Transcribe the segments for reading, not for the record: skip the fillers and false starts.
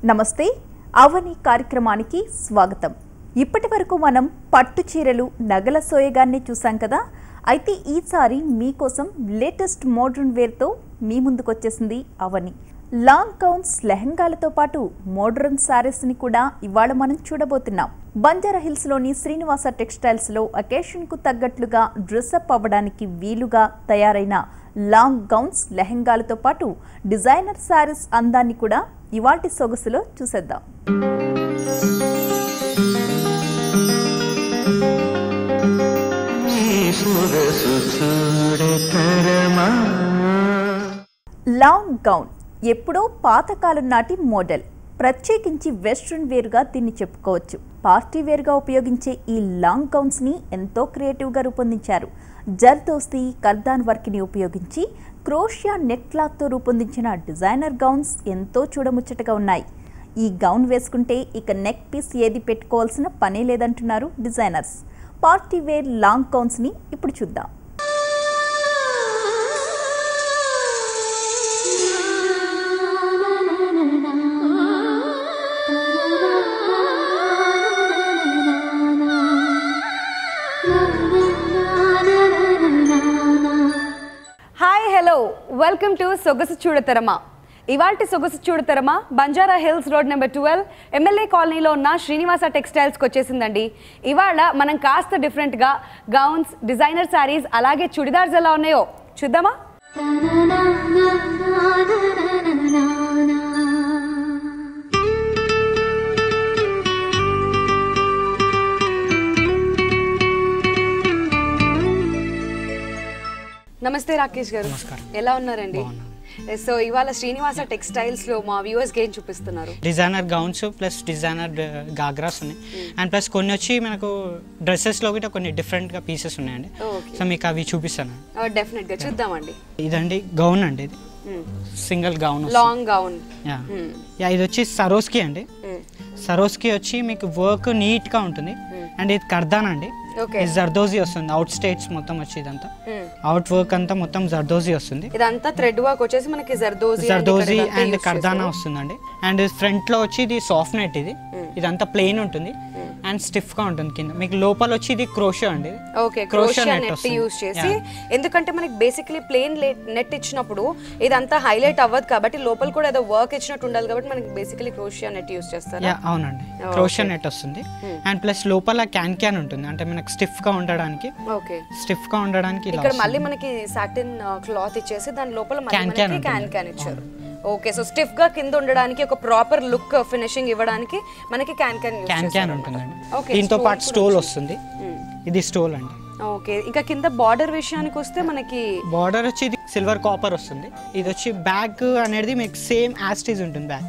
నమస్తే అవని కార్యక్రమానికి స్వాగతం. ఇప్పటివరకు మనం పట్టు చీరలు నగల సోయగాన్ని చూసాం కదా. అయితే ఈసారి మీకోసం లేటెస్ట్ మోడర్న్ వేర్ తో మీ ముందుకు వచ్చేసింది అవని. లాంగ్ గౌన్స్ లెహంగాలతో పాటు మోడర్న్ సారీస్ ని కూడా ఇవాళ మనం చూడబోతున్నాం. బంజారా హిల్స్ లోని శ్రీనివాస టెక్స్టైల్స్ లో అకేషన్ కు తగ్గట్లుగా డ్రెస్అప్ అవ్వడానికి వీలుగా తయారైన లాంగ్ గౌన్స్ లెహంగాలతో పాటు డిజైనర్ సారీస్ అందాన్ని కూడా ఇవాల్టి సొగసులో చూసేద్దాం. లాంగ్ గౌన్ ఎప్పుడో పాతకాలం నాటి మోడల్. ప్రత్యేకించి వెస్ట్రన్ వేర్గా దీన్ని చెప్పుకోవచ్చు. పార్టీ వేర్గా ఉపయోగించే ఈ లాంగ్ గౌన్స్ ని ఎంతో క్రియేటివ్గా రూపొందించారు. జర్దోస్తి కర్దాన్ వర్క్ని ఉపయోగించి క్రోషియా నెట్ క్లాత్తో రూపొందించిన డిజైనర్ గౌన్స్ ఎంతో చూడముచ్చటగా ఉన్నాయి. ఈ గౌన్ వేసుకుంటే ఇక నెక్ పీస్ ఏది పెట్టుకోవాల్సిన పనే లేదంటున్నారు డిజైనర్స్. పార్టీ వేర్ లాంగ్ గౌన్స్ని ఇప్పుడు చూద్దాం. హాయ్ హలో వెల్కమ్ టు సొగసు చూడతరమా. ఇవాల్టి సొగసు చూడతరమా Banjara Hills road number 12 MLA కాలనీలో ఉన్న శ్రీనివాస టెక్స్టైల్స్కి వచ్చేసిందండి. ఇవాళ మనం కాస్త డిఫరెంట్గా గౌన్స్, డిజైనర్ శారీస్ అలాగే చుడిదార్స్ ఎలా ఉన్నాయో చూద్దామా. నమస్తే రాకేష్ గారు, ఎలా ఉన్నారండి? సో ఇవాళ శ్రీనివాస టెక్స్టైల్స్ లో మా వ్యూవర్స్ కి ఏం చూపిస్తున్నారు? Designer gowns plus designer ghagras ఉన్నాయి. అండ్ ప్లస్ కొన్ని వచ్చి మనకు డ్రెస్సెస్ లో కూడా కొన్ని డిఫరెంట్ గా పీసెస్ ఉన్నాయండి. సో మీకు అవి చూపిస్తాను. డెఫినెట్ గా చూద్దామండి. ఇదండి గౌన్ అండి, ఇది సింగిల్ గౌన్, లాంగ్ గౌన్. ఇది వచ్చి సరోస్కి అండి. సరోస్కి వచ్చి మీకు వర్క్ నీట్ గా ఉంటుంది. అండ్ ఇది కర్దాన్ అండి, జర్దోజీ వస్తుంది. అవుట్ స్టేట్స్ మొత్తం వచ్చి ఇదంతా అవుట్ వర్క్ అంతా మొత్తం జర్దోజీ వస్తుంది. ఇదంతా థ్రెడ్ వర్క్ వచ్చేసి మనకి జర్దోజీ అండ్ కర్దానా వస్తుందండి. అండ్ ఫ్రంట్ లో వచ్చి ఇది సాఫ్ట్ నెట్, ఇదంతా ప్లెయిన్ ఉంటుంది అండ్ స్టిఫ్ గా ఉంటుంది. కింద మీకు లోపల వచ్చి ఇది క్రోషియా అండి. ఓకే, క్రోషియా నెట్ యూస్ చేసి, ఎందుకంటే మనకి బేసికలీ ప్లెయిన్ నెట్ ఇచ్చినప్పుడు ఇదంతా హైలైట్ అవ్వదు కాబట్టి లోపల కూడా ఏదో వర్క్ ఇచ్చినట్టు ఉండాలి కాబట్టి మనకి బేసికలీ క్రోషియా నెట్ యూస్ చేస్తారు. అవునండి, క్రోషియా నెట్ వస్తుంది. అండ్ ప్లస్ లోపల క్యాన్ ఉంటుంది, అంటే మనకి స్టిఫ్ గా ఉండడానికి. ఓకే, స్టిఫ్ గా ఉండడానికి ఇక్కడ మళ్ళీ మనకి సాటిన్ క్లాత్ ఇచ్చేసి దాని లోపల క్యాన్ ఇచ్చారు. ఓకే, సో స్టిఫ్ గా కింద ఉండడానికి ఒక ప్రాపర్ లుక్ ఫినిషింగ్ ఇవ్వడానికి మనకి క్యాన్ ఉంటుందండి. దీంతో పాటు స్టోల్ వస్తుంది, ఇది స్టోల్ అండి. ఓకే, ఇంకా కింద బార్డర్ విషయానికి వస్తే మనకి బార్డర్ వచ్చి ఇది సిల్వర్ కాపర్ వస్తుంది. ఇది వచ్చి బ్యాక్ అనేది మీకు సేమ్ యాస్టీజ్ ఉంటుంది.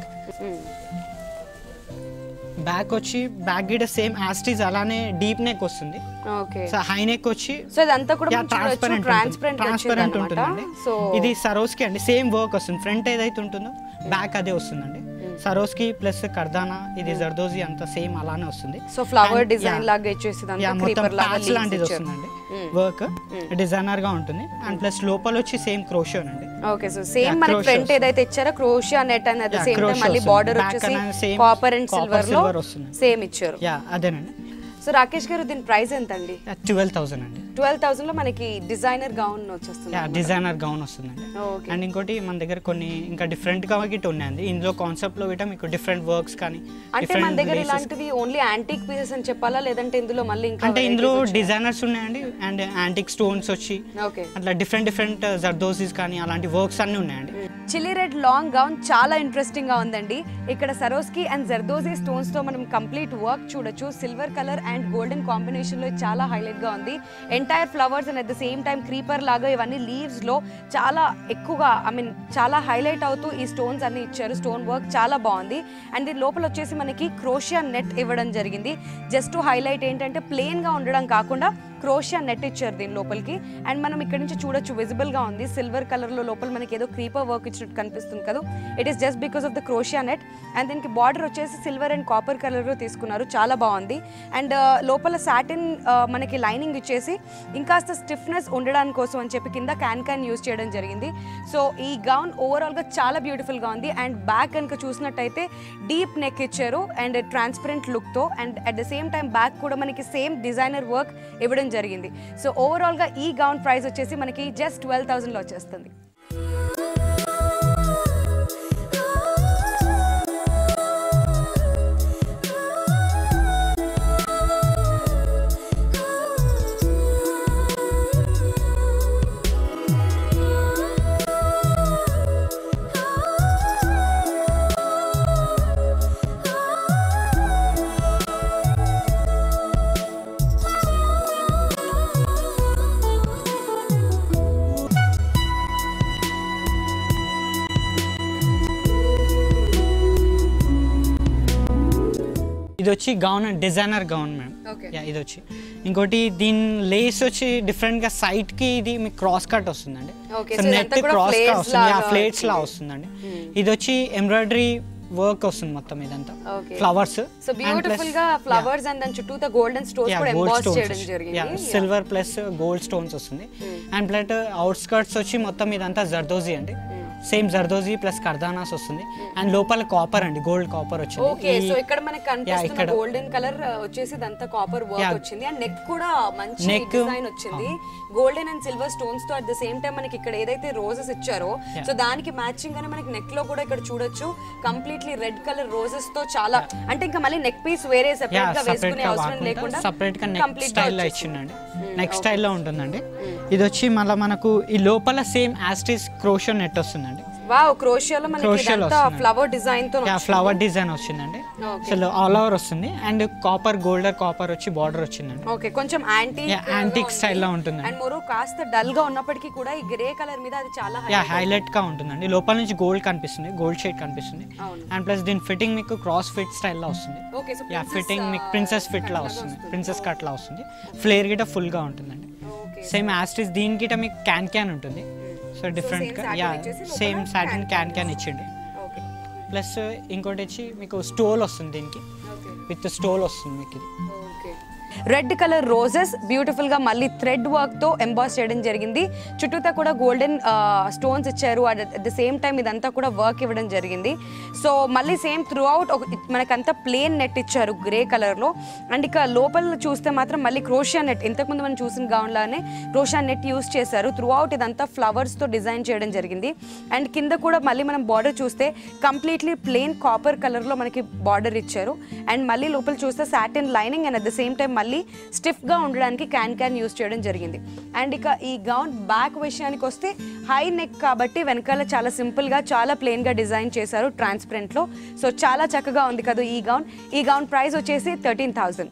బ్యాక్ వచ్చి బ్యాక్ గిడ సేమ్ యాస్టీజ్ అలానే డీప్ నెక్ వస్తుంది. ఓకే, సో హై నెక్ వచ్చి సో ఇదంతా కూడా ట్రాన్స్పరెంట్ ఉంటుందండి. సో ఇది సరోస్కి అండి, సేమ్ వర్క్ వస్తుంది. ఫ్రంట్ ఏదైతే ఉంటుందో బ్యాక్ అదే వస్తుందండి. సరోస్కి ప్లస్ కర్దానా, ఇది జర్దోజీ అంతా సేమ్ అలానే వస్తుంది. సో ఫ్లవర్ డిజైన్ లాగా ఇచ్చేసి ప్యాచ్ లాంటిది వస్తుందండి. వర్క్ డిజైనర్ గా ఉంటుంది. అండ్ ప్లస్ లోపల వచ్చి సేమ్ క్రోషియా అండి. ఓకే, సో సేమ్ మన ఫ్రంట్ ఏదైతే ఇచ్చారో crochet net and at the same time మళ్ళీ బార్డర్ వచ్చేసి కాపర్ అండ్ సిల్వర్ లో సేమ్ ఇచ్చారు. అదేనండి. సో రాకేష్ గారు, దీని ప్రైస్ ఎంత అండి? 12,000 అండి. 12,000 లో మనకి డిజైనర్ గౌన్ వచ్చేస్తుంది. డిజైనర్ గౌన్ వస్తుందండి. అండ్ ఇంకోటి మన దగ్గర కొన్ని ఇంకా డిఫరెంట్ గా గిట్ ఉన్నాయండి. ఇందులో కాన్సెప్ట్ లో గిట మీకు డిఫరెంట్ వర్క్స్ కానీ, అంటే మన దగ్గర ఇలాంటివి ఓన్లీ యాంటిక్ పీసెస్ అని చెప్పాలా, లేదంటే ఇందులో మళ్ళీ ఇంకా అంటే ఇందులో డిజైనర్స్ ఉన్నాయండి. అండ్ యాంటిక్ స్టోన్స్ వచ్చి అట్లా డిఫరెంట్ జర్దోజీస్ కానీ అలాంటి వర్క్స్ అన్ని ఉన్నాయండి. చిల్లీ రెడ్ లాంగ్ గౌన్ చాలా ఇంట్రెస్టింగ్ గా ఉందండి. ఇక్కడ సరోస్కి అండ్ జర్దోజీ స్టోన్స్ తో మనం కంప్లీట్ వర్క్ చూడొచ్చు. Silver colour and golden combination లో చాలా హైలైట్ గా ఉంది. Entire flowers and at the same time creeper లాగా ఇవన్నీ లీవ్స్ లో చాలా ఎక్కువగా చాలా హైలైట్ అవుతూ ఈ స్టోన్స్ అన్ని ఇచ్చారు. స్టోన్ వర్క్ చాలా బాగుంది. అండ్ దీని లోపల వచ్చేసి మనకి క్రోషియా నెట్ ఇవ్వడం జరిగింది. జస్ట్ హైలైట్ ఏంటంటే ప్లెయిన్ గా ఉండడం కాకుండా క్రోషియా నెట్ ఇచ్చారు దీని లోపలికి. అండ్ మనం ఇక్కడ నుంచి చూడొచ్చు, విజిబుల్ గా ఉంది. సిల్వర్ కలర్ లో లోపల మనకి ఏదో క్రీపర్ వర్క్ ఇచ్చినట్టు కనిపిస్తుంది కదా. It is just because of the crochet net. And దీనికి బార్డర్ వచ్చేసి సిల్వర్ అండ్ కాపర్ కలర్ లో తీసుకున్నారు, చాలా బాగుంది. అండ్ లోపల సాటిన్ మనకి లైనింగ్ ఇచ్చేసి ఇంకాస్త స్టిఫ్నెస్ ఉండడానికి కోసం అని చెప్పి కింద క్యాన్ యూస్ చేయడం జరిగింది. సో ఈ గౌన్ ఓవరాల్గా చాలా బ్యూటిఫుల్గా ఉంది. అండ్ బ్యాక్ కనుక చూసినట్టయితే డీప్ నెక్ ఇచ్చారు అండ్ ట్రాన్స్పరెంట్ లుక్తో, and at the same time back కూడా మనకి సేమ్ డిజైనర్ వర్క్ ఇవ్వడం జరిగింది. సో ఓవరాల్గా ఈ గౌన్ ప్రైస్ వచ్చేసి మనకి జస్ట్ 12,000లో వచ్చేస్తుంది. ఇది వచ్చి గౌన్ డిజైనర్ గౌన్ మేడం. ఇది వచ్చి ఇంకోటి దీని లేస్ వచ్చి డిఫరెంట్ గా సైడ్ కి ఇది మీకు క్రాస్ కట్ వస్తుందండి. నెట్ క్రాస్ గా వస్తుంది, ఫ్లేట్స్ లా వస్తుందండి. ఇది వచ్చి ఎంబ్రాయిడరీ వర్క్ వస్తుంది మొత్తం ఇదంతా ఫ్లవర్స్. సో బ్యూటిఫుల్ గా ఫ్లవర్స్ అండ్ దాని చుట్టూ గోల్డెన్ స్టోన్స్ కూడా ఎంబాస్ చేయడం జరిగింది. సిల్వర్ ప్లస్ గోల్డ్ స్టోన్స్ వస్తుంది. అండ్ ప్లస్ అవుట్ స్కర్ట్స్ వచ్చి మొత్తం ఇదంతా జర్దోజీ అండి. సేమ్ జర్దోజీ ప్లస్ కర్దానాస్ వస్తుంది. అండ్ లోపల కాపర్ అండి, గోల్డ్ కాపర్ వచ్చింది. ఓకే, సో ఇక్కడ మనకి కనిపిస్తున్న గోల్డెన్ కలర్ వచ్చేసి ఇదంతా కాపర్ వర్క్ వచ్చింది. అండ్ నెక్ కూడా మంచి డిజైన్ వచ్చింది గోల్డెన్ అండ్ సిల్వర్ స్టోన్స్ తో. అట్ ద సేమ్ టైం మనకి ఇక్కడ ఏదైతే రోజెస్ ఇచ్చారో సో దానికి మ్యాచింగ్ గానే మనకి నెక్ లో కూడా ఇక్కడ చూడొచ్చు కంప్లీట్లీ రెడ్ కలర్ రోజెస్ తో. చాలా అంటే ఇంకా మళ్ళీ నెక్ పీస్ వేరే సెపరేట్ గా వేసుకునే అవసరం లేకుండా సెపరేట్ గా నెక్ స్టైల్ లో ఇచ్చిందండి. నెక్ స్టైల్ లో ఉంటుందండి. ఇది వచ్చి మళ్ళీ మనకు ఈ లోపల సేమ్ యాస్టిస్ క్రోషో నెట్ వస్తుందండి. వావ్, క్రోషియాలో మనకి ఇదంతా ఫ్లవర్ డిజైన్ తో ఫ్లవర్ డిజైన్ వచ్చిందండి. అసలు ఆల్ ఓవర్ వస్తుంది. అండ్ కాపర్ గోల్డెన్ కాపర్ వచ్చి బార్డర్ వచ్చిందండి. ఓకే, కొంచెం యాంటిక్ స్టైల్ లో ఉంటుంది. అండ్ మరో కాస్త డల్ గా ఉన్నప్పటికీ కూడా ఈ గ్రే కలర్ మీద అది చాలా హైలైట్ గా ఉంటుందండి. లోపల నుంచి గోల్డ్ కనిపిస్తుంది, గోల్డ్ షేడ్ కనిపిస్తుంది. అండ్ ప్లస్ దీని ఫిట్టింగ్ మీకు క్రాస్ ఫిట్ స్టైల్ లా వస్తుంది. ఫిట్టింగ్ మీకు ప్రిన్సెస్ ఫిట్ లా వస్తుంది, ప్రిన్సెస్ కట్ లా వస్తుంది. ఫ్లేర్ గిట ఫుల్ గా ఉంటుందండి. సేమ్ యాస్టిస్ దీని గిట మీకు క్యాన్ ఉంటుంది. సో డిఫరెంట్ గా సేమ్ సాటిన్ క్యాన్ ఇచ్చిండి. ప్లస్ ఇంకోటి వచ్చి మీకు స్టోల్ వస్తుంది, దీనికి విత్ స్టోల్ వస్తుంది మీకు. ఇది రెడ్ కలర్ రోజెస్ బ్యూటిఫుల్ గా మళ్ళీ థ్రెడ్ వర్క్ తో ఎంబాస్ చేయడం జరిగింది. చుట్టూతా కూడా గోల్డెన్ స్టోన్స్ ఇచ్చారు. అట్ ద సేమ్ టైం ఇదంతా కూడా వర్క్ ఇవ్వడం జరిగింది. సో మళ్ళీ సేమ్ త్రూ అవుట్ మనకంతా ప్లేన్ నెట్ ఇచ్చారు గ్రే కలర్ లో. అండ్ ఇక లోపల చూస్తే మాత్రం మళ్ళీ క్రోషియా నెట్, ఇంతకుముందు మనం చూసిన గౌన్ లానే క్రోషియా నెట్ యూస్ చేశారు. త్రూ అవుట్ ఇదంతా ఫ్లవర్స్ తో డిజైన్ చేయడం జరిగింది. అండ్ కింద కూడా మళ్ళీ మనం బార్డర్ చూస్తే కంప్లీట్లీ ప్లేన్ కాపర్ కలర్ లో మనకి బార్డర్ ఇచ్చారు. అండ్ మళ్ళీ లోపల చూస్తే satin lining and at the same time మళ్ళీ స్టిఫ్ గా ఉండడానికి క్యాన్ యూస్ చేయడం జరిగింది. అండ్ ఇక ఈ గౌన్ బ్యాక్ విషయానికి వస్తే హై నెక్ కాబట్టి వెనకాల చాలా సింపుల్ గా చాలా ప్లెయిన్ గా డిజైన్ చేశారు ట్రాన్స్పరెంట్ లో. సో చాలా చక్కగా ఉంది కదా ఈ గౌన్ ప్రైస్ వచ్చేసి 13,000.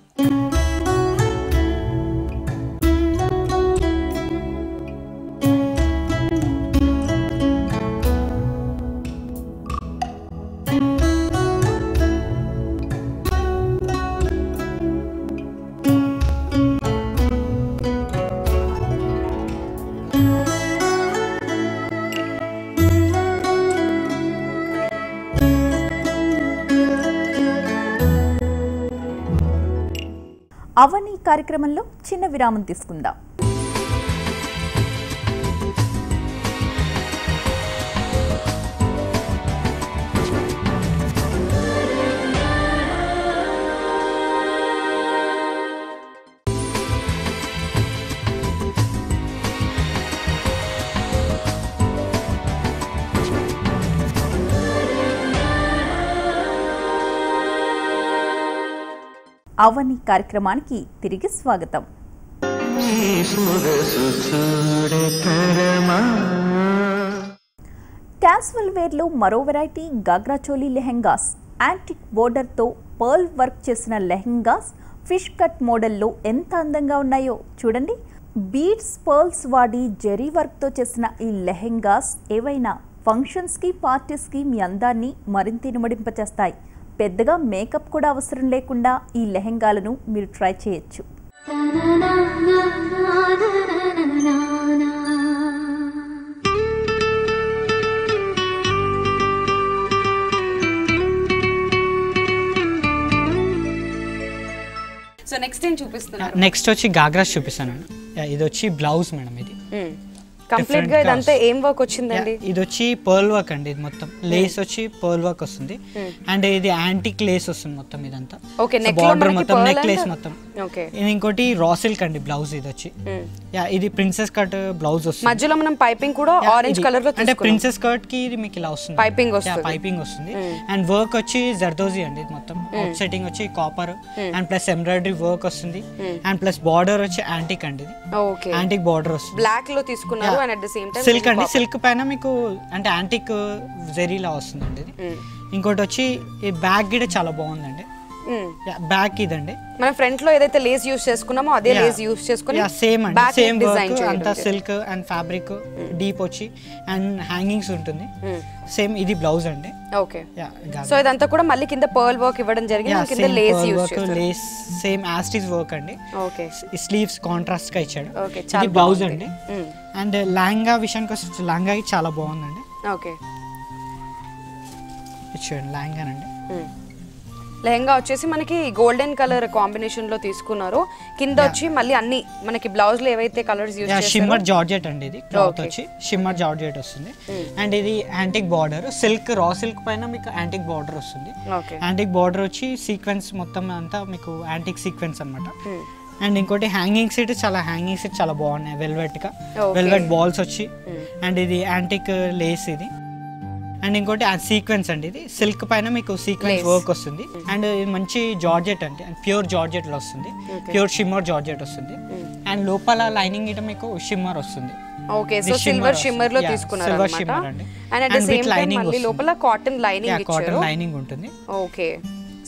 అవని కార్యక్రమంలో చిన్న విరామం తీసుకుందాం. అవని కార్యక్రమానికి తిరిగి స్వాగతం. క్యాజువల్ వేర్లో మరో వెరైటీ గాగ్రా చోలీ లెహెంగాస్. యాంటిక్ బోర్డర్తో పర్ల్ వర్క్ చేసిన లెహెంగాస్ ఫిష్ కట్ మోడల్లో ఎంత అందంగా ఉన్నాయో చూడండి. బీడ్స్, పర్ల్స్ వాడి జెరీ వర్క్తో చేసిన ఈ లెహెంగాస్ ఏవైనా ఫంక్షన్స్కి, పార్టీస్కి మీ అందాన్ని మరింత ఇనుమడింపచేస్తాయి. పెద్దగా మేకప్ కూడా అవసరం లేకుండా ఈ లెహెంగాలను మీరు ట్రై చేయొచ్చు. సో నెక్స్ట్ ఏం చూపిస్తున్నారు? నెక్స్ట్ వచ్చి గాగ్రాస్ చూపిస్తాను. ఇది వచ్చి బ్లౌజ్ మేడం. ఇది కంప్లీట్ గా ఇదంతా ఏం వర్క్ వచ్చిందండి? ఇది వచ్చి పర్ల్ వర్క్ అండి. ఇది మొత్తం లేస్ వచ్చి పర్ల్ వర్క్ వస్తుంది అండ్ ఇది యాంటిక్ లేస్ వస్తుంది మొత్తం ఇదంతా. బార్డర్ మొత్తం నెక్ లేస్ మొత్తం. ఇది ఇంకోటి రా సిల్క్ అండి బ్లౌజ్. ఇది వచ్చి ఇది ప్రిన్సెస్ కట్ బ్లౌజ్ వస్తుంది. మధ్యలో మనం పైపింగ్ కూడా ఆరెంజ్ కలర్ లో అంటే ప్రిన్సెస్ కట్ కి ఇది మీకు ఇలా వస్తుంది, పైపింగ్ వస్తుంది. అండ్ వర్క్ వచ్చి జర్దోజీ అండి. ఇది మొత్తం అవుట్ సెట్టింగ్ వచ్చి copper and plus embroidery work వస్తుంది అండ్ ప్లస్ బార్డర్ వచ్చి యాంటిక్ అండి. ఇది యాంటిక్ బార్డర్ వస్తుంది. బ్లాక్ లో తీసుకున్నారు and at the same time silk అండి. సిల్క్ పైన మీకు అంటే యాంటిక్ జెరీలా వస్తుందండి ఇది. ఇంకోటి వచ్చి ఈ బ్యాగ్ కూడా చాలా బాగుందండి. బ్యాక్ ఇదండి మన ఫ్రంట్ లో ఏదైతే లేస్ యూస్ చేసుకున్నామో అదే లేస్ యూస్ చేసుకొని సేమ్ అండి, సేమ్ వర్క్ అంతా సిల్క్ అండ్ ఫ్యాబ్రిక్ డీప్ వచ్చి అండ్ హ్యాంగింగ్స్ ఉంటుంది. సేమ్ ఇది బ్లౌజ్ అండి. ఓకే, సో ఇదంతా కూడా మళ్ళీ కింద పర్ల్ వర్క్ ఇవ్వడం జరిగింది, కింద లేస్ యూస్ చేశారు. లేస్ సేమ్ యాస్టిస్ వర్క్ అండి. ఓకే, స్లీవ్స్ కాంట్రాస్ట్ గా ఇచ్చాడు. ఓకే, ఇది బ్లౌజ్ అండి. అండ్ లెహంగా విషయానికి వస్తే లెహంగా చాలా బాగుందండి. ఓకే, ఇచ్చాడు లెహంగానండి. లెహంగా వచ్చేసి మనకి గోల్డెన్ కలర్ కాంబినేషన్ లో తీసుకున్నారు. కింద వచ్చి మళ్ళీ అన్ని మనకి బ్లౌజ్ లో ఏవైతే కలర్స్ యూస్ చేశారో షిమ్మర్ జార్జెట్ అండి. ఇది క్లాత్ వచ్చి షిమ్మర్ జార్జెట్ వస్తుంది అండ్ ఇది antique border. Silk raw silk పైన మీకు యాంటిక్ బార్డర్ వస్తుంది. యాంటిక్ బార్డర్ వచ్చి సీక్వెన్స్ మొత్తం అంతా మీకు యాంటిక్ సీక్వెన్స్ అన్నమాట. అండ్ ఇంకోటి హ్యాంగింగ్స్ చాలా బాగున్నాయి. వెల్వెట్ బాల్స్ వచ్చి అండ్ ఇది యాంటిక్ లేస్ ఇది. అండ్ ఇంకోటి సీక్వెన్స్ అండి. ఇది సిల్క్ పైన మీకు సీక్వెన్స్ వర్క్ వస్తుంది అండ్ ఇది మంచి జార్జెట్ అండి, ప్యూర్ జార్జెట్ లో వస్తుంది. ప్యూర్ షిమ్మర్ జార్జెట్ వస్తుంది అండ్ లోపల లైనింగ్ ఇట మీకు షిమ్మర్ వస్తుంది. ఓకే, సో సిల్వర్ షిమ్మర్ లో తీసుకున్నారు అన్నమాట. And at the same time మళ్ళీ లోపల కాటన్ లైనింగ్ ఇచ్చారు. కాటన్ లైనింగ్ ఉంటుంది. ఓకే,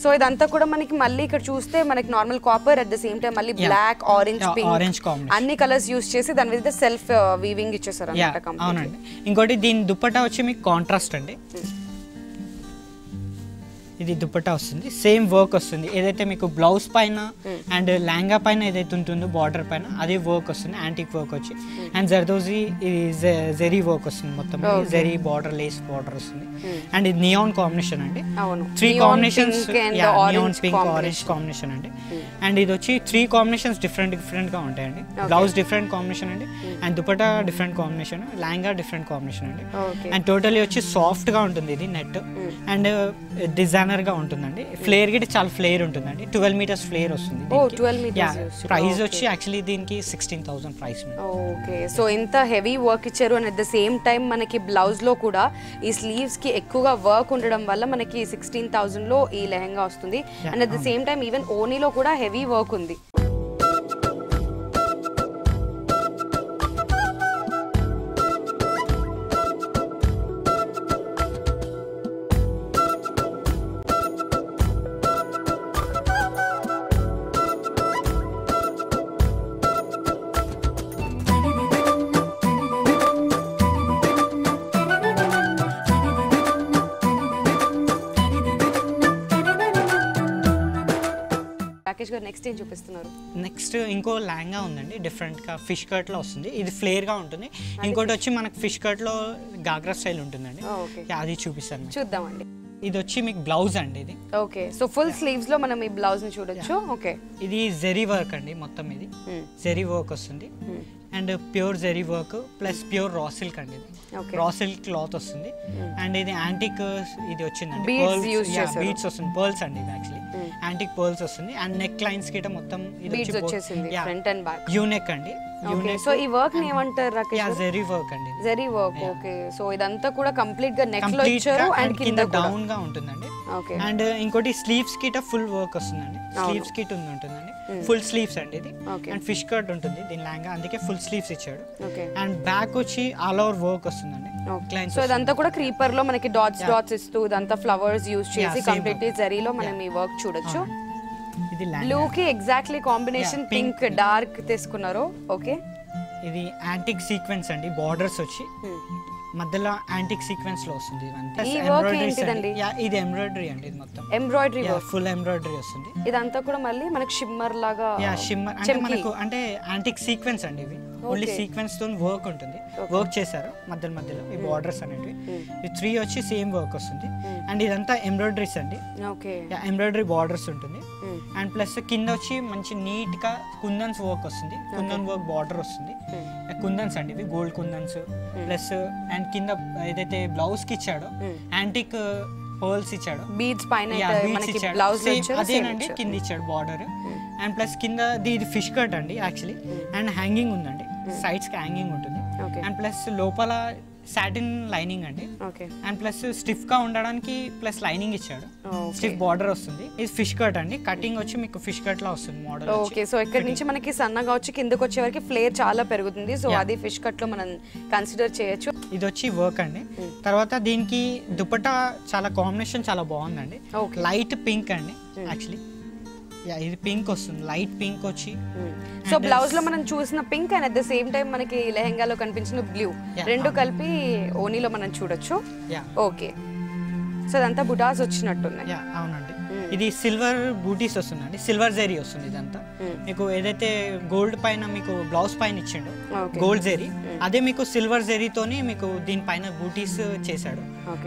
సో ఇదంతా కూడా మనకి మళ్ళీ ఇక్కడ చూస్తే మనకి normal copper at the same time మళ్ళీ బ్లాక్, ఆరెంజ్, పింక్ అన్ని కలర్స్ యూస్ చేసి దాని మీద సెల్ఫ్ వీవింగ్ ఇచ్చేసారు అన్నమాట. అవునండి. ఇంకోటి దీని దుపట్టా వచ్చి మీకు కాంట్రాస్ట్ అండి. ఇది దుపట్టా వస్తుంది, సేమ్ వర్క్ వస్తుంది. ఏదైతే మీకు బ్లౌజ్ పైన అండ్ లెహంగా పైన ఏదైతే ఉంటుందో బార్డర్ పైన అదే వర్క్ వస్తుంది, యాంటిక్ వర్క్ వచ్చి. అండ్ జర్దోజీ ఇది జెరీ వర్క్ వస్తుంది మొత్తం. జెరీ బార్డర్, లేస్ బార్డర్ వస్తుంది. అండ్ ఇది నియాన్ కాంబినేషన్ అండి. 3 combinations, neon pink, orange combination అండి. అండ్ ఇది వచ్చి 3 కాంబినేషన్స్ డిఫరెంట్ గా ఉంటాయండి. బ్లౌజ్ డిఫరెంట్ కాంబినేషన్ అండి and dupatta different combination, lehenga different combination అండి. అండ్ టోటలీ వచ్చి సాఫ్ట్ గా ఉంటుంది ఇది నెట్ అండ్ డిజైనర్ గా ఉంటుందండి. ఫ్లేర్ గిట్ చాలా ఫ్లేర్ ఉంటుందండి. 12 మీటర్స్ ఫ్లేర్ వస్తుంది. ప్రైస్ వచ్చి యాక్చువల్లీ దీనికి 16,000 ప్రైస్. ఓకే, సో ఇంత హెవీ వర్క్ ఇచ్చారు and at the same time మనకి బ్లౌజ్ లో కూడా ఈ స్లీవ్స్ కి ఎక్కువగా వర్క్ ఉండడం వల్ల మనకి 16,000 లో ఈ లెహంగా వస్తుంది. And at the same time even ఓనీలో కూడా హెవీ వర్క్ ఉంది. రాకేష్ గారు నెక్స్ట్ ఏం చూపిస్తున్నారు? నెక్స్ట్ ఇంకో లెహంగా ఉందండి, డిఫరెంట్ గా ఫిష్ కట్ లో వస్తుంది. ఇది ఫ్లేర్ గా ఉంటుంది. ఇంకోటి వచ్చి మనకు ఫిష్ కట్ లో గాగ్రా స్టైల్ ఉంటుందండి. అది చూపిస్తాను, చూద్దామండి. ఇది వచ్చి మీకు బ్లౌజ్ అండి. ఇది ఓకే, సో ఫుల్ స్లీవ్స్ లో మనం ఈ బ్లౌజ్ ని చూడొచ్చు. ఓకే, ఇది జెరీ వర్క్ అండి మొత్తం. ఇది జెరీ వర్క్ వస్తుంది and pure zari work plus pure raw silk అండి. ఇది రా సిల్క్ క్లాత్ వస్తుంది అండ్ ఇది యాంటిక్ ఇది వచ్చిందండి. బీడ్స్ వస్తుంది, పర్ల్స్ అండి. ఇది యాక్చువల్లీ యాంటిక్ పర్ల్స్ వస్తుంది అండ్ నెక్ లైన్స్ కిట మొత్తం బీడ్స్ వచ్చేసింది front and back. U neck అండి. ఓకే, సో ఈ వర్క్ ని ఏమంటారు రాకేష్? జెరీ వర్క్ అండి. జెరీ వర్క్. ఓకే, సో ఇదంతా కూడా కంప్లీట్ గా నెక్ లో ఇచ్చారు అండ్ కింద డౌన్ గా ఉంటుందండి. అండ్ ఇంకోటి స్లీవ్స్ కిట ఫుల్ వర్క్ వస్తుందండి. స్లీవ్స్ కిట్ ఉంటుందండి, ఫుల్ స్లీవ్స్ అండి ఇది. అండ్ ఫిష్ కట్ ఉంటుంది దీని లెహంగా, అందుకే ఫుల్ స్లీవ్స్ ఇచ్చాడు. అండ్ బ్యాక్ వచ్చి ఆల్ ఓవర్ వర్క్ వస్తుందండి. సో ఇదంతా కూడా క్రీపర్ లో మనకి డాట్స్ ఇస్తూ ఇదంతా ఫ్లవర్స్ యూస్ చేసి కంప్లీట్లీ జరీలో మనం ఈ వర్క్ చూడొచ్చు. బ్లూ కి ఎగ్జాక్ట్లీ కాంబినేషన్ పింక్ డార్క్ తీసుకున్నారు. ఓకే, ఇది యాంటిక్ సీక్వెన్స్ అండి. బార్డర్స్ వచ్చి మధ్యలో యాంటిక్ సీక్వెన్స్ లో వస్తుంది. ఇది ఎంబ్రాయిడరీ అండి. ఇది మొత్తం ఎంబ్రాయిడరీ వర్క్, ఫుల్ ఎంబ్రాయిడరీ వస్తుంది. ఇదంతా కూడా మళ్ళీ మనకి షిమ్మర్ లాగా. షిమ్మర్ అంటే మనకు అంటే యాంటిక్ సీక్వెన్స్ అండి ఇవి. ఓన్లీ సీక్వెన్స్ తో వర్క్ ఉంటుంది, వర్క్ చేశారు మధ్యలో ఈ బార్డర్స్ అనేవి. ఈ 3 వచ్చి సేమ్ వర్క్ వస్తుంది. అండ్ ఇదంతా ఎంబ్రాయిడరీస్ అండి, ఎంబ్రాయిడరీ బార్డర్స్ ఉంటుంది. అండ్ ప్లస్ కింద వచ్చి మంచి నీట్ గా కుందన్స్ వర్క్ వస్తుంది, కుందన్ వర్క్ బార్డర్ వస్తుంది. కుందన్స్ అండి ఇవి, గోల్డ్ కుందన్స్ ప్లస్. అండ్ కింద ఏదైతే బ్లౌజ్ కి ఇచ్చాడో యాంటిక్ పర్ల్స్ ఇచ్చాడు, బీడ్స్ పైన మనకి బ్లౌజ్ అదేనండి కింద ఇచ్చాడు బార్డర్. అండ్ ప్లస్ కింద ఇది ఫిష్ కట్ అండి యాక్చువల్లీ. అండ్ హ్యాంగింగ్ ఉందండి, సైడ్స్ కి హ్యాంగింగ్ ఉంటుంది. అండ్ ప్లస్ లోపల సాటిన్ లైనింగ్ అండి. అండ్ ప్లస్ స్టిఫ్ గా ఉండడానికి ప్లస్ లైనింగ్ ఇచ్చాడు, స్టిఫ్ బార్డర్ వస్తుంది. ఇది ఫిష్ కట్ అండి, కటింగ్ వచ్చి మీకు ఫిష్ కట్ లా వస్తుంది మోడల్. ఓకే, సో ఇక్కడ నుంచి మనకి సన్నగా వచ్చి కిందకి వచ్చే వరకు ఫ్లేర్ చాలా పెరుగుతుంది. సో అది ఫిష్ కట్ లో మనం కన్సిడర్ చేయొచ్చు. ఇది వచ్చి వర్క్ అండి. తర్వాత దీనికి దుపట్టా చాలా కాంబినేషన్ చాలా బాగుందండి, లైట్ పింక్ అండి యాక్చువల్లీ. ఇది పింక్ వస్తుంది, లైట్ పింక్ వచ్చి. సో బ్లౌజ్ లో మనం చూసిన pink and at the same time మనకి లెహంగాలో కనిపించిన బ్లూ రెండు కలిపి ఓనీలో మనం చూడొచ్చు. ఓకే, సో అదంతా బుటాస్ వచ్చినట్టున్నాయి. అవునండి, ఇది సిల్వర్ బూటీస్ వస్తుందండి, సిల్వర్ జెరీ వస్తుంది. ఇదంతా మీకు ఏదైతే గోల్డ్ పైన మీకు బ్లౌజ్ పైన ఇచ్చిండో గోల్డ్ జెరీ, అదే మీకు సిల్వర్ జెరీతోని మీకు దీనిపైన బూటీస్ చేశాడు.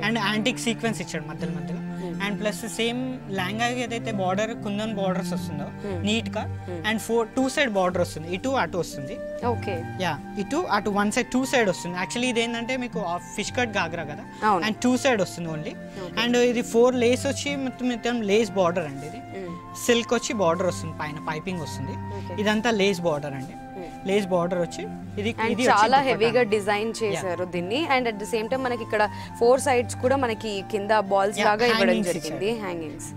అండ్ యాంటిక్ సీక్వెన్స్ ఇచ్చాడు మధ్యలో. అండ్ ప్లస్ సేమ్ లెహంగా ఏదైతే బార్డర్ కుందన్ బార్డర్స్ వస్తుందో నీట్ గా, అండ్ 2 సైడ్ బార్డర్ వస్తుంది, ఇటు అటు వస్తుంది. ఓకే, ఇటు అటు 1 సైడ్ 2 సైడ్ వస్తుంది. యాక్చువల్లీ ఇది ఏంటంటే మీకు ఫిష్ కట్ గాగ్రా కదా, అండ్ 2 సైడ్ వస్తుంది ఓన్లీ. అండ్ ఇది 4 లేస్ వచ్చి మొత్తం లేస్ బార్డర్ అండి. ఇది సిల్క్ వచ్చి బార్డర్ వస్తుంది, పైన పైపింగ్ వస్తుంది. ఇదంతా లేస్ బార్డర్ అండి, లేస్ బార్డర్ వచ్చి ఇది చాలా హెవీగా డిజైన్ చేశారు దీన్ని. And at the same time మనకి ఇక్కడ 4 సైడ్స్ కూడా మనకి కింద బాల్స్ లాగా ఇవ్వడం జరిగింది, హ్యాంగింగ్స్.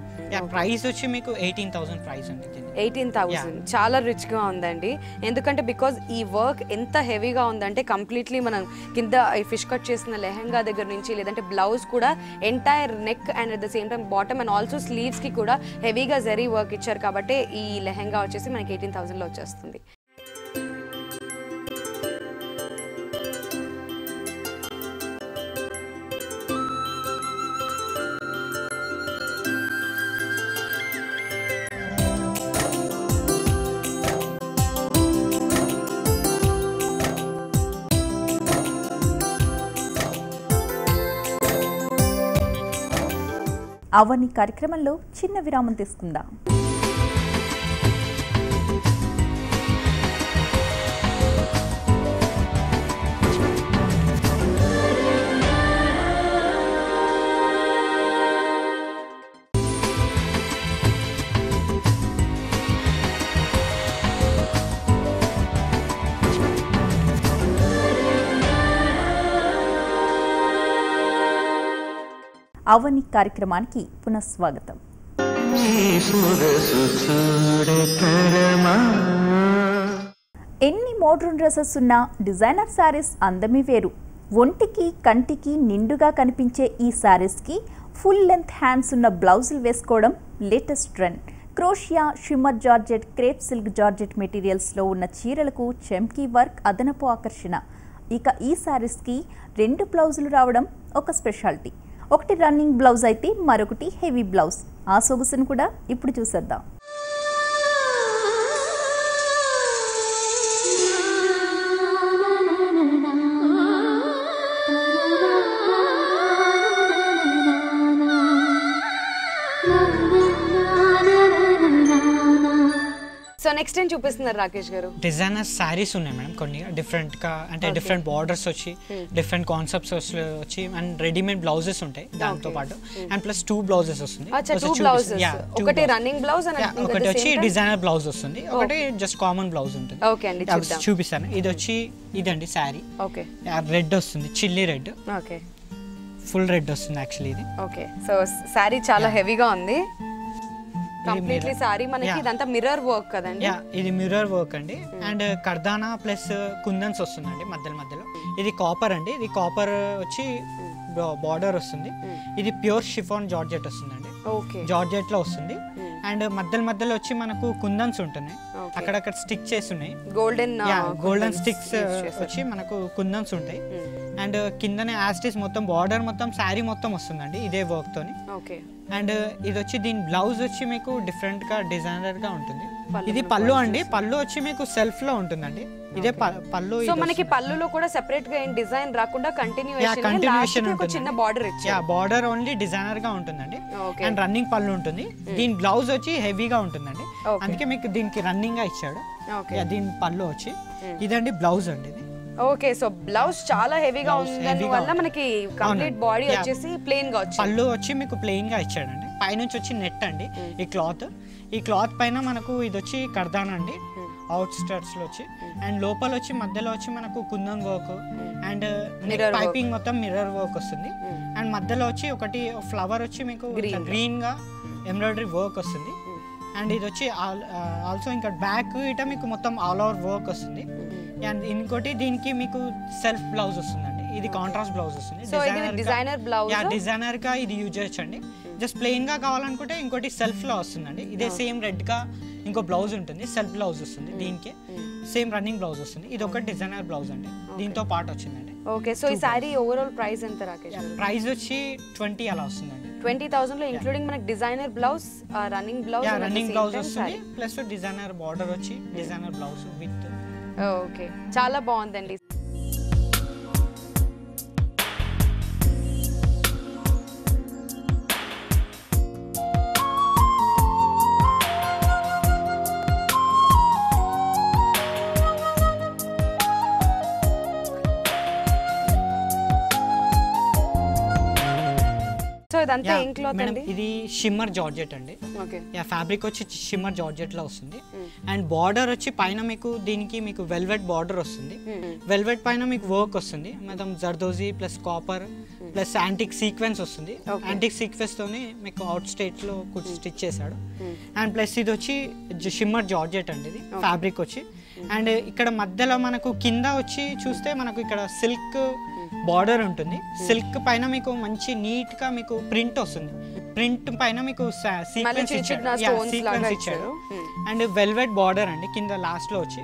ప్రైస్ వచ్చి మీకు 18,000 ప్రైస్ అండి. 18,000 చాలా రిచ్ గా ఉందండి. ఎందుకంటే బికాజ్ ఈ వర్క్ ఎంత హెవీగా ఉందంటే కంప్లీట్లీ మనం కింద ఈ ఫిష్ కట్ చేసిన లెహంగా దగ్గర నుంచి లేదంటే బ్లౌజ్ కూడా entire neck and at the same time bottom and also sleeves కి కూడా హెవీగా జరీ వర్క్ ఇచ్చారు. కాబట్టి ఈ లెహంగా వచ్చేసి మనకి 18,000 లో వచ్చేస్తుంది. అవని కార్యక్రమంలో చిన్న విరామం తీసుకుందాం. అవని కార్యక్రమానికి పునఃస్వాగతం. ఎన్ని మోడ్రన్ డ్రెస్సెస్ ఉన్నా డిజైనర్ శారీస్ అందమే వేరు. ఒంటికి కంటికి నిండుగా కనిపించే ఈ శారీస్కి ఫుల్ లెంత్ హ్యాండ్స్ ఉన్న బ్లౌజులు వేసుకోవడం latest trend. Crochet, shimmer georgette, crepe silk georgette మెటీరియల్స్లో ఉన్న చీరలకు చెమ్కీ వర్క్ అదనపు ఆకర్షణ. ఇక ఈ శారీస్కి 2 బ్లౌజులు రావడం ఒక స్పెషాలిటీ. ఒకటి రన్నింగ్ బ్లౌజ్ అయితే మరొకటి హెవీ బ్లౌజ్. ఆ సొగసును కూడా ఇప్పుడు చూసేద్దాం. సో నెక్స్ట్ టైం చూపిస్తున్నారు రాకేష్ గారు. డిజైనర్ సారీస్ ఉన్నాయి మేడం, కొన్ని డిఫరెంట్ గా, అంటే డిఫరెంట్ బార్డర్స్ వచ్చి డిఫరెంట్ కాన్సెప్ట్స్ వచ్చి అండ్ రెడీమేడ్ బ్లౌజెస్ ఉంటాయి దాంతో పాటు. అండ్ ప్లస్ 2 బ్లౌజెస్ వస్తుంది. ఒకటి రన్నింగ్ బ్లౌజ్, ఒకటి వచ్చి డిజైనర్ బ్లౌజ్ వస్తుంది, ఒకటి జస్ట్ కామన్ బ్లౌజ్ ఉంటుంది. ఓకే అండి, చూపిస్తాను. ఇది వచ్చి ఇదండి శారీ. ఓకే, రెడ్ వస్తుంది, chilli red. Okay, full red వస్తుంది యాక్చువల్లీ ఇది. ఓకే, సో శారీ చాలా హెవీగా ఉంది. కంప్లీట్లీ సారీ మనకి ఇదంతా మిర్రర్ వర్క్ కదండి. ఇది మిర్రర్ వర్క్ అండి. అండ్ కర్దానా ప్లస్ కుందన్స్ వస్తుందండి మధ్యలో. ఇది కాపర్ అండి, ఇది కాపర్ వచ్చి బార్డర్ వస్తుంది. ఇది ప్యూర్ షిఫాన్ జార్జెట్ వస్తుందండి, జార్జెట్ లో వస్తుంది. అండ్ మధ్యలో వచ్చి మనకు కుందన్స్ ఉంటున్నాయి, అక్కడక్కడ స్టిక్ చేసి ఉన్నాయి, గోల్డెన్ స్టిక్స్ వచ్చి మనకు కుందన్స్ ఉంటాయి. అండ్ కిందనే యాస్టిస్ మొత్తం బార్డర్ మొత్తం శారీ మొత్తం వస్తుందండి ఇదే వర్క్ తోని. అండ్ ఇది వచ్చి దీని బ్లౌజ్ వచ్చి మీకు డిఫరెంట్ గా డిజైనర్ గా ఉంటుంది. ఇది పళ్ళు అండి. పళ్ళు వచ్చి మీకు సెల్ఫ్ లో ఉంటుందండి. ఇదే పళ్ళు. సో మనకి పళ్ళులో కూడా సెపరేట్ గా ఏం డిజైన్ రాకుండా కంటిన్యూయేషన్ ఉంటుంది. చిన్న బార్డర్ ఇచ్చారు. బార్డర్ ఓన్లీ డిజైనర్ గా ఉంటుందండి. అండ్ రన్నింగ్ పళ్ళు ఉంటుంది. దీని బ్లౌజ్ వచ్చి హెవీగా ఉంటుందండి, అందుకే మీకు దీనికి రన్నింగ్ గా ఇచ్చాడు. దీని పళ్ళు వచ్చి ఇదండి బ్లౌజ్ అండి ఇది. ఓకే, సో బ్లౌజ్ చాలా హెవీగా ఉండడం వల్ల మనకి కంప్లీట్ బాడీ వచ్చేసి ప్లెయిన్ గా వచ్చింది. పళ్ళు వచ్చి మీకు ప్లెయిన్ గా ఇచ్చాడండి. పైనుంచి వచ్చి నెట్ అండి ఈ క్లాత్. ఈ క్లాత్ పైన మనకు ఇది వచ్చి కర్దాన్ అండి అవుట్ స్టర్ట్స్ లో వచ్చి. అండ్ లోపల వచ్చి మధ్యలో వచ్చి మనకు కుందన్ వర్క్ అండ్ పైపింగ్ మొత్తం మిర్రర్ వర్క్ వస్తుంది. అండ్ మధ్యలో వచ్చి ఒకటి ఫ్లవర్ వచ్చి మీకు గ్రీన్ గా ఎంబ్రాయిడరీ వర్క్ వస్తుంది. అండ్ ఇది వచ్చి ఆల్సో ఇంకా బ్యాక్ ఇట మీకు మొత్తం ఆల్ ఓవర్ వర్క్ వస్తుంది. అండ్ ఇంకోటి దీనికి మీకు సెల్ఫ్ బ్లౌజ్ వస్తుందండి. ఇది కాంట్రాస్ట్ బ్లౌజ్ వస్తుంది. డిజైనర్ గా ఇది యూజ్ చేయొచ్చండి. జస్ట్ ప్లెయిన్ గా కావాలనుకుంటే ఇంకోటి సెల్ఫ్ లో వస్తుందండి. ఇదే సేమ్ రెడ్ గా ఇంకో బ్లౌజ్ ఉంటుంది, సెల్ఫ్ బ్లౌజ్ వస్తుంది. దీనికి సేమ్ రన్నింగ్ బ్లౌజ్ వస్తుంది. ఇది ఒక డిజైనర్ బ్లౌజ్ అండి, దీంతో పాటు వచ్చిందండి. ఓకే, సో ఈ సారీ ఓవరాల్ ప్రైస్ ఎంత రాకేష్? ప్రైస్ వచ్చి 20 అలా వస్తుందండి. 20,000 లో ఇంక్లూడింగ్ మనకి డిజైనర్ బ్లౌజ్, రన్నింగ్ బ్లౌజ్ వస్తుంది, ప్లస్ డిజైనర్ బార్డర్ వచ్చి డిజైనర్ బ్లౌజ్ విత్. ఓకే, చాలా బాగుందండి. సో ఇదంతా ఏం క్లాత్ అండి? ఇది షిమ్మర్ జార్జెట్ అండి. ఫ్యాబ్రిక్ వచ్చి షిమ్మర్ జార్జెట్ లో వస్తుంది. అండ్ బార్డర్ వచ్చి పైన మీకు దీనికి మీకు వెల్వెట్ బార్డర్ వస్తుంది. వెల్వెట్ పైన మీకు వర్క్ వస్తుంది మొత్తం zardozi plus copper plus antique sequence వస్తుంది. యాంటిక్ సీక్వెన్స్ తోనే మీకు అవుట్ స్టేట్ లో స్టిచ్ చేశాడు. అండ్ ప్లస్ ఇది వచ్చి షిమ్మర్ జార్జెట్ అండి ఇది ఫ్యాబ్రిక్ వచ్చి. అండ్ ఇక్కడ మధ్యలో మనకు కింద వచ్చి చూస్తే మనకు ఇక్కడ సిల్క్ బార్డర్ ఉంటుంది. సిల్క్ పైన మీకు మంచి నీట్ గా మీకు ప్రింట్ వస్తుంది. ప్రింట్ పైన మీకు సీక్వెన్స్ ఇచ్చాడు. అండ్ వెల్వెట్ బార్డర్ అండి కింద లాస్ట్ లో వచ్చి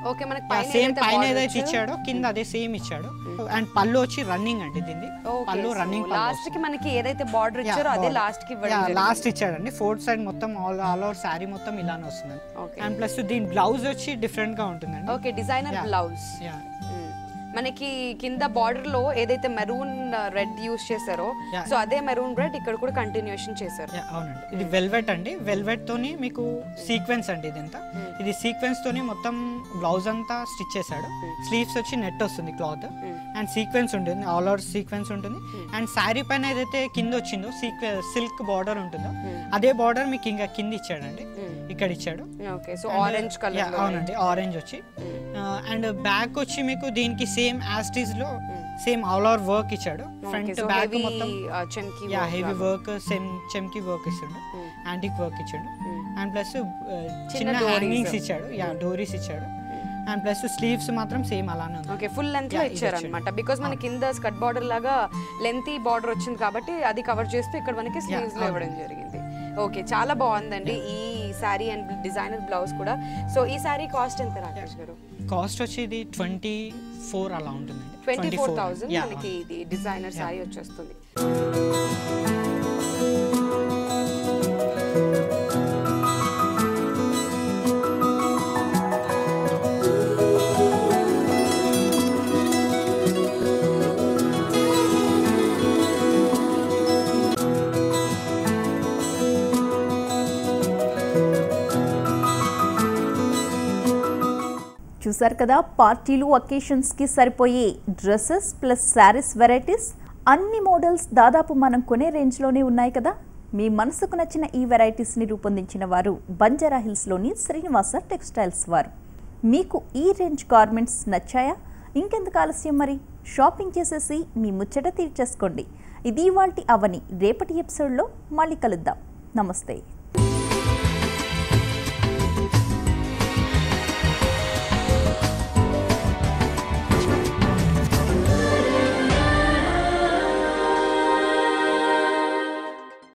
సేమ్ పైన ఏదైతే ఇచ్చాడో కింద అదే సేమ్ ఇచ్చాడు. అండ్ పళ్ళు వచ్చి రన్నింగ్ అండి దీన్ని. పళ్ళు రన్నింగ్ లాస్ట్ కి మనకి ఏదైతే బార్డర్ ఇచ్చారో అదే లాస్ట్ కి లాస్ట్ ఇచ్చాడండి. ఫోర్త్ సైడ్ మొత్తం ఆల్ ఓవర్ సారీ మొత్తం ఇలానే వస్తుంది. అండ్ ప్లస్ దీని బ్లౌజ్ వచ్చి డిఫరెంట్ గా ఉంటుందండి. Okay, designer blouse. మనకి కింద బార్డర్ లో ఏదైతే మెరూన్ రెడ్ యూస్ చేశారో సో అదే మెరూన్ రెడ్ ఇక్కడ కూడా కంటిన్యూయేషన్ చేశారు. అవునండి, ఇది వెల్వెట్ అండి. వెల్వెట్ తోని మీకు సీక్వెన్స్ అండి ఇదంతా. ఇది సీక్వెన్స్ తోని మొత్తం బ్లౌజ్ అంతా స్టిచ్ చేశాడు. స్లీవ్స్ వచ్చి నెట్ వస్తుంది క్లాత్ అండ్ సీక్వెన్స్ ఉంటుంది, ఆల్ ఓవర్ సీక్వెన్స్ ఉంటుంది. అండ్ శారీ పైన ఏదైతే కింద వచ్చిందో సిల్క్ బార్డర్ ఉంటుందో అదే బార్డర్ మీకు ఇంకా కింద ఇచ్చాడండి, ఇక్కడ ఇచ్చాడు. Orange colour. అవునండి, ఆరెంజ్ వచ్చి. అండ్ బ్యాక్ వచ్చి మీకు దీనికి సేమ్ యాస్టీస్ లో సేమ్ ఆల్ ఓవర్ వర్క్ ఇచ్చాడు. ఫ్రంట్ బ్యాక్ మొత్తం హెవీ వర్క్, సేమ్ చెమ్కి వర్క్ ఇచ్చాడు, యాంటిక్ వర్క్ ఇచ్చాడు. అండ్ ప్లస్ చిన్న హ్యాంగింగ్స్ ఇచ్చాడు, డోరీస్ ఇచ్చాడు. అండ్ ప్లస్ స్లీవ్స్ మాత్రం సేమ్ అలానే ఉంది. ఓకే, ఫుల్ లెంత్ లో ఇచ్చారు అన్నమాట. బికాజ్ మన కింద స్కర్ట్ బార్డర్ లాగా లెంతీ బార్డర్ వచ్చింది కాబట్టి అది కవర్ చేస్తూ ఇక్కడ మనకి స్లీవ్స్ లో ఇవ్వడం జరిగింది. ఓకే, చాలా బాగుందండి ఈ శారీ అండ్ డిజైనర్ బ్లౌజ్ కూడా. సో ఈ శారీ కాస్ట్ ఎంత రాకేష్ గారు? కాస్ట్ వచ్చి ఇది 24 అలా ఉంటుందండి. 24,000 మనకి ఇది డిజైనర్ శారీ వచ్చేస్తుంది. చూసారు కదా, పార్టీలు అకేషన్స్కి సరిపోయే డ్రెస్సెస్ ప్లస్ శారీస్ వెరైటీస్, అన్ని మోడల్స్ దాదాపు మనం కొనే రేంజ్లోనే ఉన్నాయి కదా. మీ మనసుకు నచ్చిన ఈ వెరైటీస్ని రూపొందించిన వారు బంజారా హిల్స్లోని శ్రీనివాస టెక్స్టైల్స్ వారు. మీకు ఈ రేంజ్ గార్మెంట్స్ నచ్చాయా? ఇంకెందుకు ఆలస్యం, మరి షాపింగ్ చేసేసి మీ ముచ్చట తీర్చేసుకోండి. ఇది ఇవాల్టి అవని. రేపటి ఎపిసోడ్లో మళ్ళీ కలుద్దాం. నమస్తే.